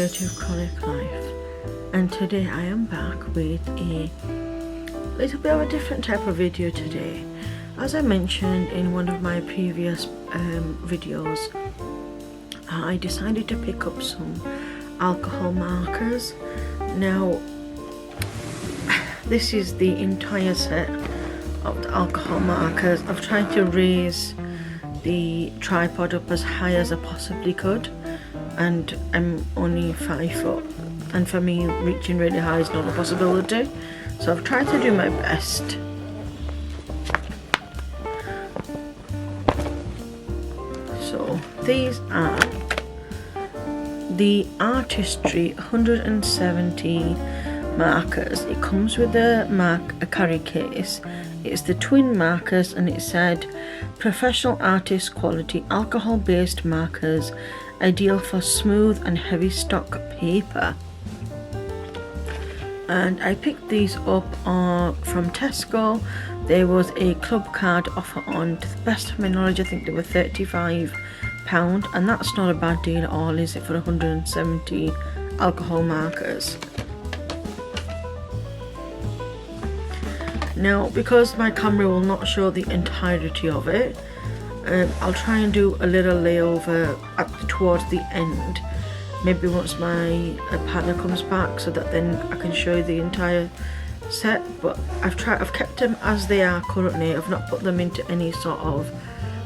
Mycreativechroniclife, and today I am back with a little bit of a different type of video today. As I mentioned in one of my previous videos, I decided to pick up some alcohol markers. Now this is the entire set of the alcohol markers. I've tried to raise the tripod up as high as I possibly could, and I'm only 5 foot, and for me reaching really high is not a possibility, so I've tried to do my best. So these are the Artistry 170 markers. It comes with a carry case. It's the twin markers, and it said professional artist quality alcohol based markers, ideal for smooth and heavy stock paper. And I picked these up from Tesco. There was a club card offer on. To the best of my knowledge, I think they were £35, and that's not a bad deal at all, is it, for 170 alcohol markers? Now, because my camera will not show the entirety of it, I'll try and do a little layover towards the end, maybe once my partner comes back, so that then I can show you the entire set. But I've kept them as they are currently. I've not put them into any sort of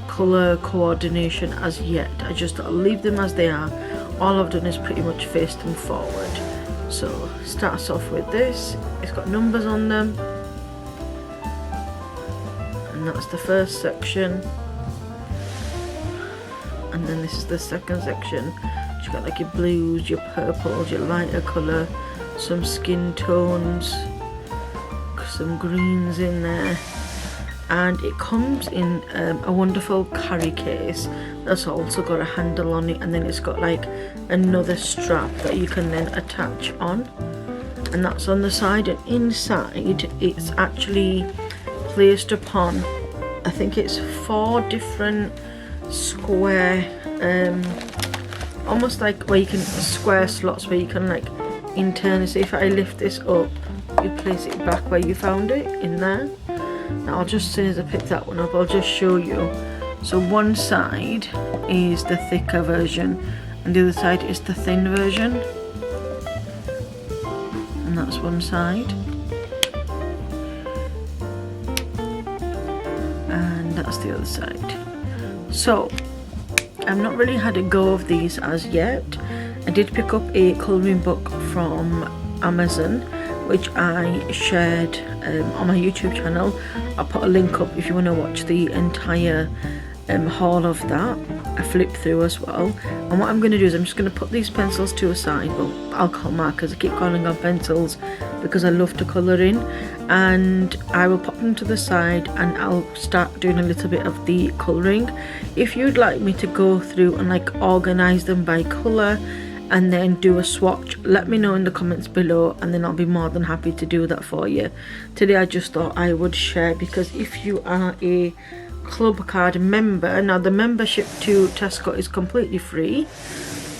colour coordination as yet. I'll leave them as they are. All I've done is pretty much face them forward. So starts off with this. It's got numbers on them, and that's the first section. And then this is the second section. You've got like your blues, your purples, your lighter colour, some skin tones, some greens in there, and it comes in a wonderful carry case that's also got a handle on it, and then it's got like another strap that you can then attach on, and that's on the side. And inside it's actually placed upon, I think it's 4 different square, almost like where you can square slots where you can like internally. So if I lift this up, you place it back where you found it in there. Now I'll just, as soon as I pick that one up, I'll just show you. So one side is the thicker version and the other side is the thin version, and that's one side, and that's the other side. So I've not really had a go of these as yet. I did pick up a colouring book from Amazon, which I shared on my YouTube channel. I'll put a link up if you want to watch the entire haul of that. I flipped through as well. And what I'm going to do is I'm just going to put these pencils to a side, well, alcohol markers, I keep calling them pencils because I love to colour in, and I will pop them to the side and I'll start doing a little bit of the colouring. If you'd like me to go through and like organise them by colour and then do a swatch, let me know in the comments below, and then I'll be more than happy to do that for you. Today I just thought I would share, because if you are a club card member, now the membership to Tesco is completely free.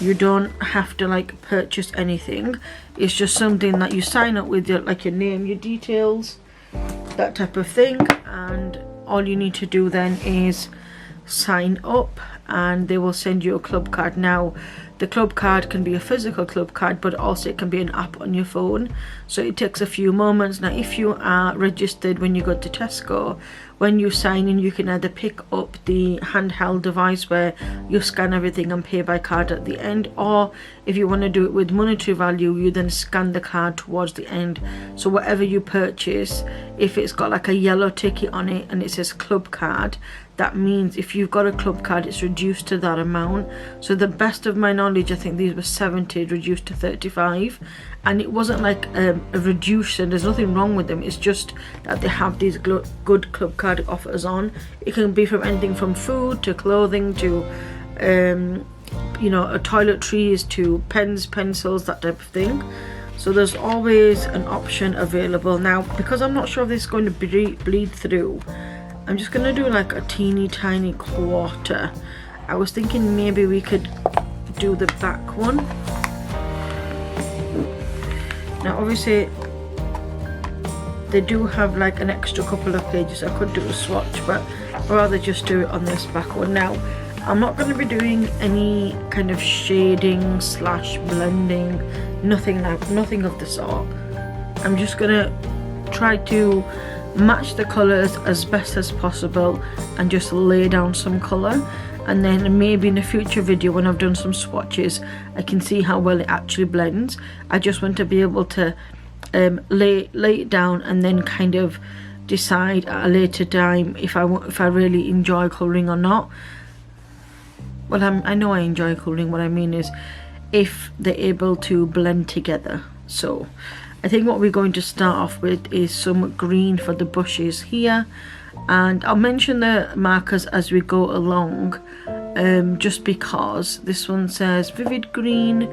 You don't have to like purchase anything. It's just something that you sign up with, your name, your details, that type of thing, and all you need to do then is sign up and they will send you a club card. Now the club card can be a physical club card, but also it can be an app on your phone, so it takes a few moments. Now if you are registered when you go to Tesco, when you sign in, you can either pick up the handheld device where you scan everything and pay by card at the end, or if you want to do it with monetary value, you then scan the card towards the end. So whatever you purchase, if it's got like a yellow ticket on it and it says club card, that means if you've got a club card, it's reduced to that amount. So the best of my knowledge, I think these were 70 reduced to 35, and it wasn't like a reduction. There's nothing wrong with them, it's just that they have these good club card offers on. It can be from anything from food to clothing to toiletries to pens, pencils, that type of thing. So there's always an option available. Now because I'm not sure if this is going to bleed through, I'm just going to do like a teeny tiny quarter. I was thinking maybe we could do the back one. Now obviously they do have like an extra couple of pages. I could do a swatch, but I'd rather just do it on this back one. Now I'm not going to be doing any kind of shading slash blending, nothing of the sort. I'm just going to try to match the colors as best as possible and just lay down some color, and then maybe in a future video when I've done some swatches I can see how well it actually blends. I just want to be able to lay it down and then kind of decide at a later time if I really enjoy colouring or not. Well, I know I enjoy colouring. What I mean is if they're able to blend together. So I think what we're going to start off with is some green for the bushes here, and I'll mention the markers as we go along, just because this one says vivid green.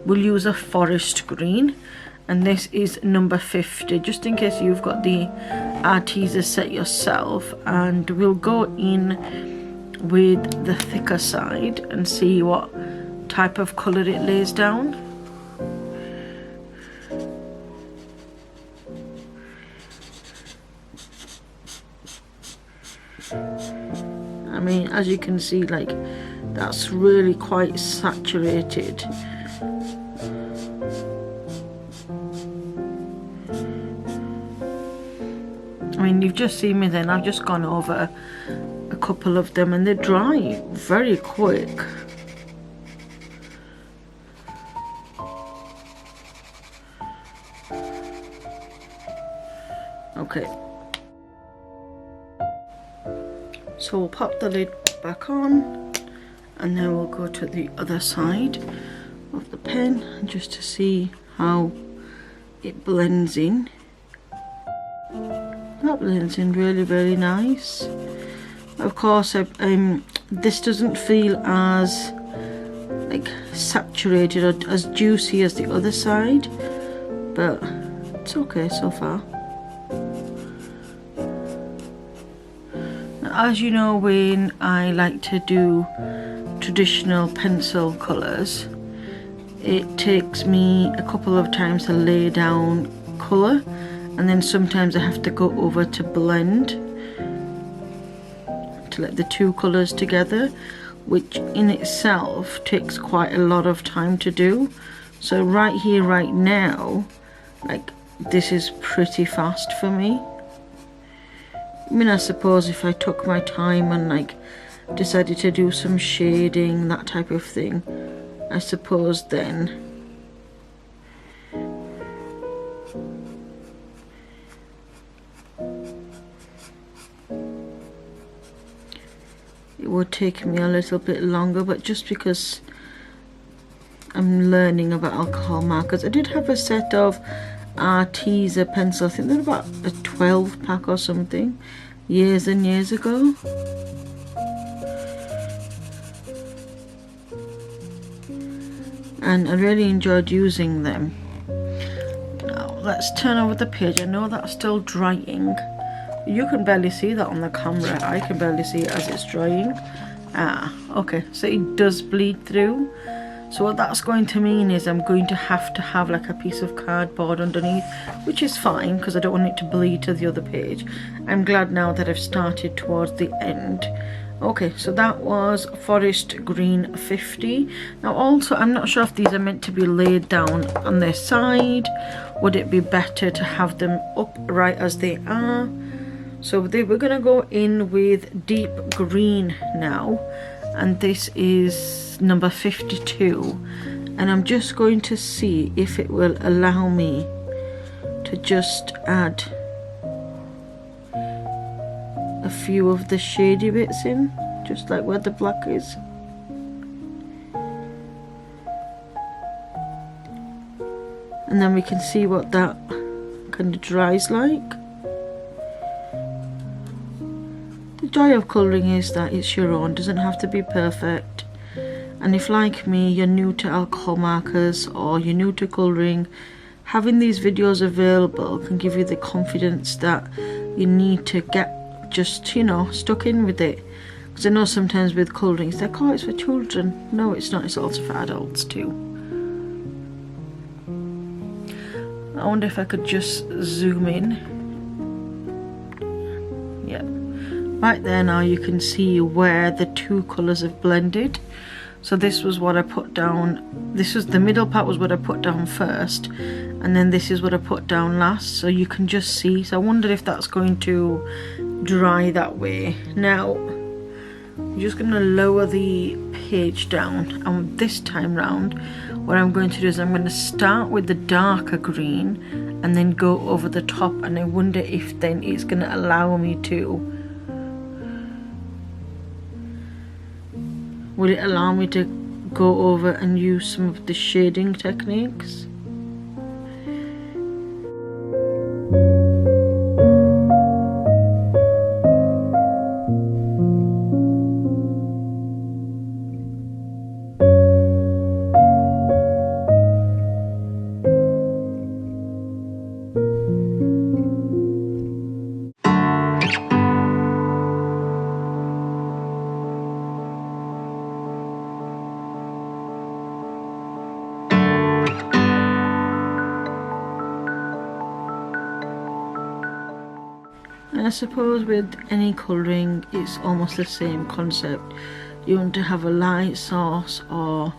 We'll use a forest green, and this is number 50, just in case you've got the Arteza set yourself. And we'll go in with the thicker side and see what type of colour it lays down. I mean, as you can see, like, that's really quite saturated. I mean, you've just seen me then, I've just gone over a couple of them and they dry very quick. Okay. So we'll pop the lid back on and then we'll go to the other side of the pen just to see how it blends in. That blends in really, really nice. Of course, this doesn't feel as like saturated or as juicy as the other side, but it's okay so far. As you know, when I like to do traditional pencil colours, it takes me a couple of times to lay down colour, and then sometimes I have to go over to blend to let the two colours together, which in itself takes quite a lot of time to do. So right here, right now, like, this is pretty fast for me. I mean, I suppose if I took my time and like decided to do some shading, that type of thing, I suppose then it would take me a little bit longer, but just because I'm learning about alcohol markers. I did have a set of Arteza pencils, I think they're about a 12 pack or something, years and years ago. And I really enjoyed using them. Now let's turn over the page. I know that's still drying. You can barely see that on the camera. I can barely see it as it's drying. Ah, okay, so it does bleed through. So what that's going to mean is I'm going to have like a piece of cardboard underneath, which is fine because I don't want it to bleed to the other page. I'm glad now that I've started towards the end. Okay, so that was Forest Green 50. Now also, I'm not sure if these are meant to be laid down on their side. Would it be better to have them upright as they are? So we're going to go in with deep green now. And this is number 52, and I'm just going to see if it will allow me to just add a few of the shady bits in, just like where the black is. And then we can see what that kind of dries like. The joy of colouring is that it's your own, doesn't have to be perfect. And if, like me, you're new to alcohol markers or you're new to colouring, having these videos available can give you the confidence that you need to get just, you know, stuck in with it. Because I know sometimes with colouring it's like, oh, it's for children. No, it's not, it's also for adults too. I wonder if I could just zoom in. Yeah, right there now you can see where the two colours have blended. So this was what I put down, this was the middle part was what I put down first, and then this is what I put down last, so you can just see. So I wondered if that's going to dry that way. Now I'm just going to lower the page down, and this time round what I'm going to do is I'm going to start with the darker green and then go over the top, and I wonder if then it's going to allow me to, will it allow me to go over and use some of the shading techniques? I suppose with any colouring it's almost the same concept. You want to have a light source or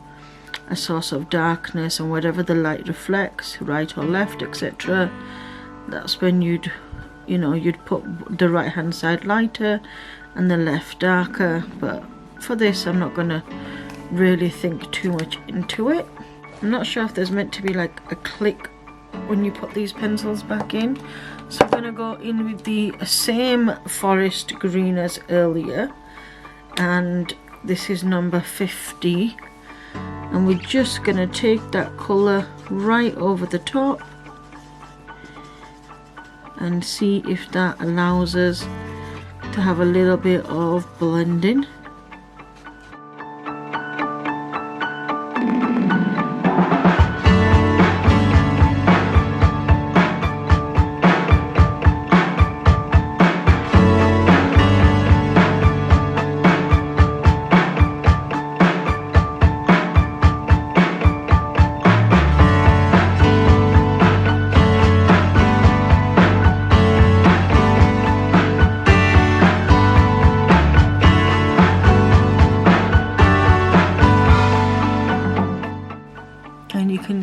a source of darkness, and whatever the light reflects, right or left, etc., that's when you'd put the right hand side lighter and the left darker. But for this I'm not going to really think too much into it. I'm not sure if there's meant to be like a click when you put these pencils back in. So I'm going to go in with the same forest green as earlier, and this is number 50, and we're just going to take that colour right over the top and see if that allows us to have a little bit of blending.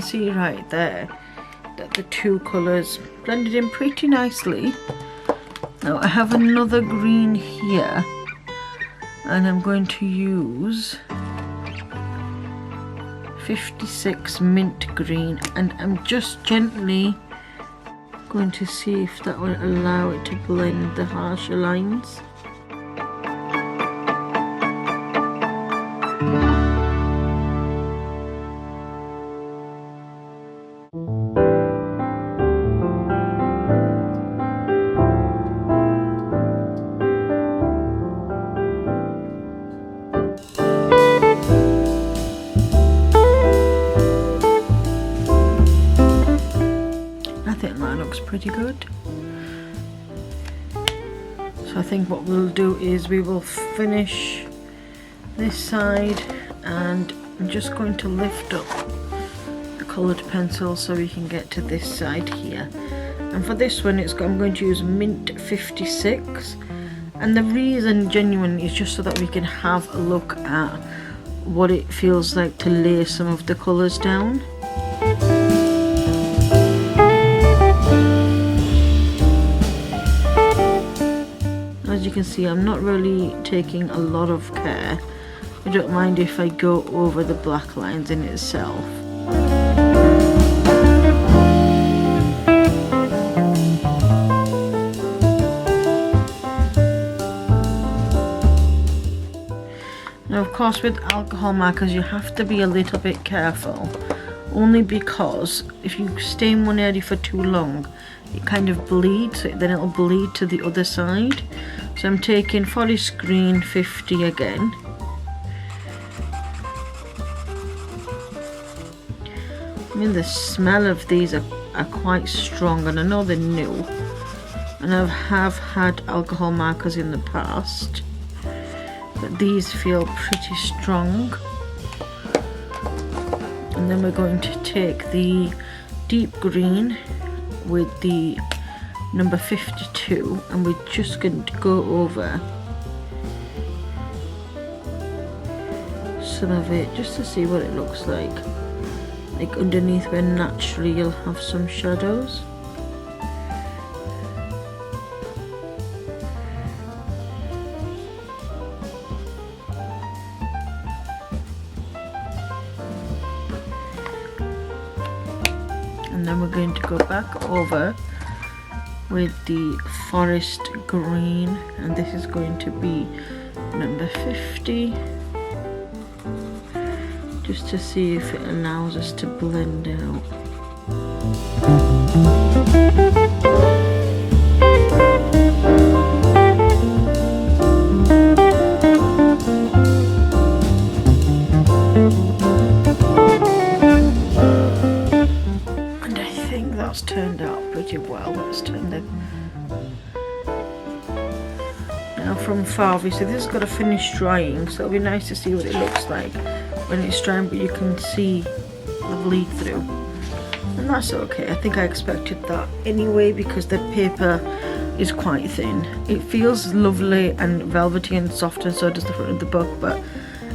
See right there that the two colours blended in pretty nicely. Now I have another green here, and I'm going to use 56 mint green, and I'm just gently going to see if that will allow it to blend the harsher lines. Pretty good. So I think what we'll do is we will finish this side, and I'm just going to lift up the coloured pencil so we can get to this side here. And for this one I'm going to use mint 56, and the reason genuinely is just so that we can have a look at what it feels like to lay some of the colours down. As you can see, I'm not really taking a lot of care. I don't mind if I go over the black lines in itself. Now of course with alcohol markers you have to be a little bit careful, only because if you stay in one area for too long it kind of bleeds, then it'll bleed to the other side. So I'm taking forest green 50 again. I mean, the smell of these are quite strong, and I know they're new, and I have had alcohol markers in the past, but these feel pretty strong. And then we're going to take the deep green with the number 52, and we're just going to go over some of it just to see what it looks like underneath, where naturally you'll have some shadows. And then we're going to go back over with the forest green, and this is going to be number 50, just to see if it allows us to blend out. Turned out pretty well. Let's turn the now from far. Obviously this has got to finish drying, so it'll be nice to see what it looks like when it's drying, but you can see the bleed through, and that's okay. I think I expected that anyway because the paper is quite thin. It feels lovely and velvety and soft, and so does the front of the book, but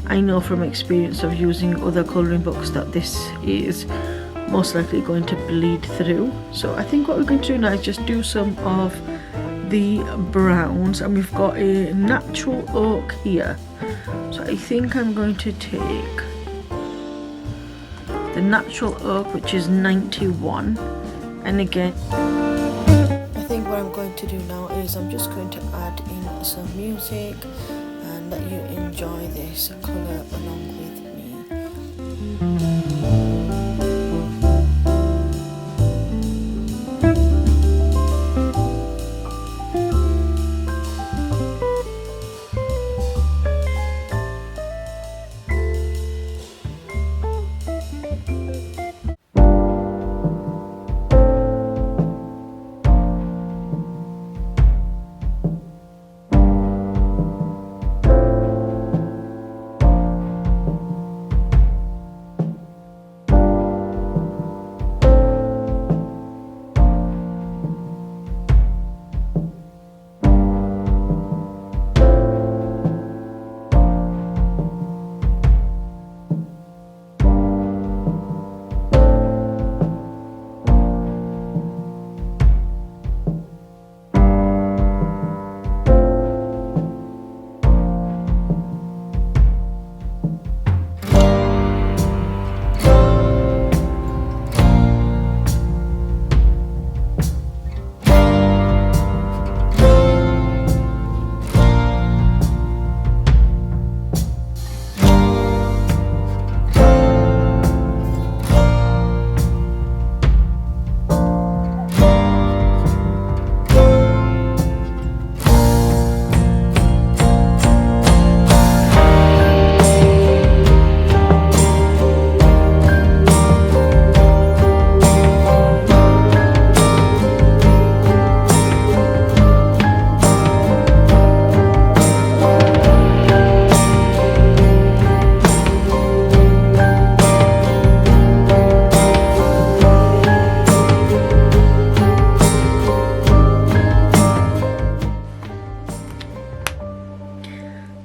I know from experience of using other colouring books that this is most likely going to bleed through. So I think what we're going to do now is just do some of the browns, and we've got a natural oak here, so I think I'm going to take the natural oak, which is 91, and again I think what I'm going to do now is I'm just going to add in some music and let you enjoy this colour along with me.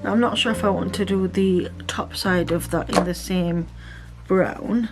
I'm not sure if I want to do the top side of that in the same brown.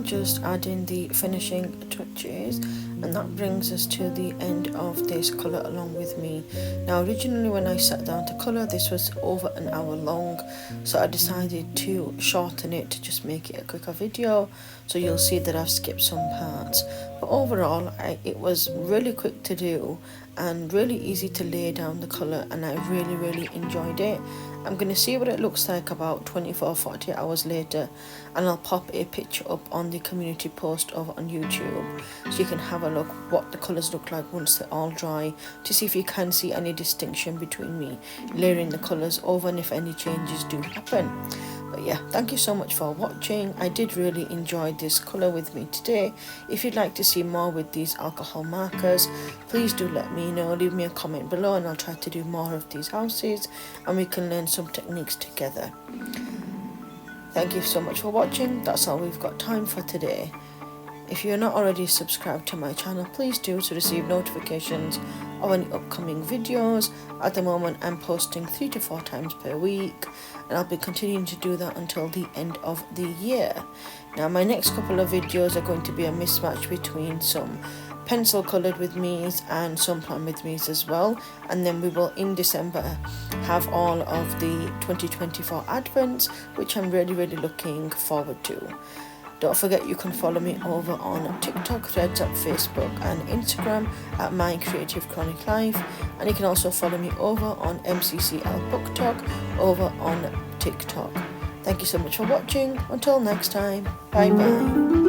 just adding the finishing touches, and that brings us to the end of this colour along with me. Now originally when I sat down to colour, this was over an hour long, so I decided to shorten it to just make it a quicker video, so you'll see that I've skipped some parts. But overall it was really quick to do and really easy to lay down the colour, and I really enjoyed it. I'm going to see what it looks like about 24-48 hours later, and I'll pop a picture up on the community post over on YouTube so you can have a look what the colours look like once they're all dry, to see if you can see any distinction between me layering the colours over and if any changes do happen. But yeah, thank you so much for watching. I did really enjoy this colour with me today. If you'd like to see more with these alcohol markers, please do let me know. Leave me a comment below and I'll try to do more of these houses and we can learn some techniques together. Thank you so much for watching. That's all we've got time for today. If you're not already subscribed to my channel, please do to receive notifications of any upcoming videos. At the moment I'm posting 3 to 4 times per week, and I'll be continuing to do that until the end of the year. Now my next couple of videos are going to be a mismatch between some pencil coloured with me's and some plan with me's as well, and then we will in December have all of the 2024 advents, which I'm really looking forward to. Don't forget you can follow me over on TikTok, Threads, at Facebook and Instagram at Mycreativechroniclife, and you can also follow me over on MCCL Book Talk over on TikTok. Thank you so much for watching. Until next time, bye bye.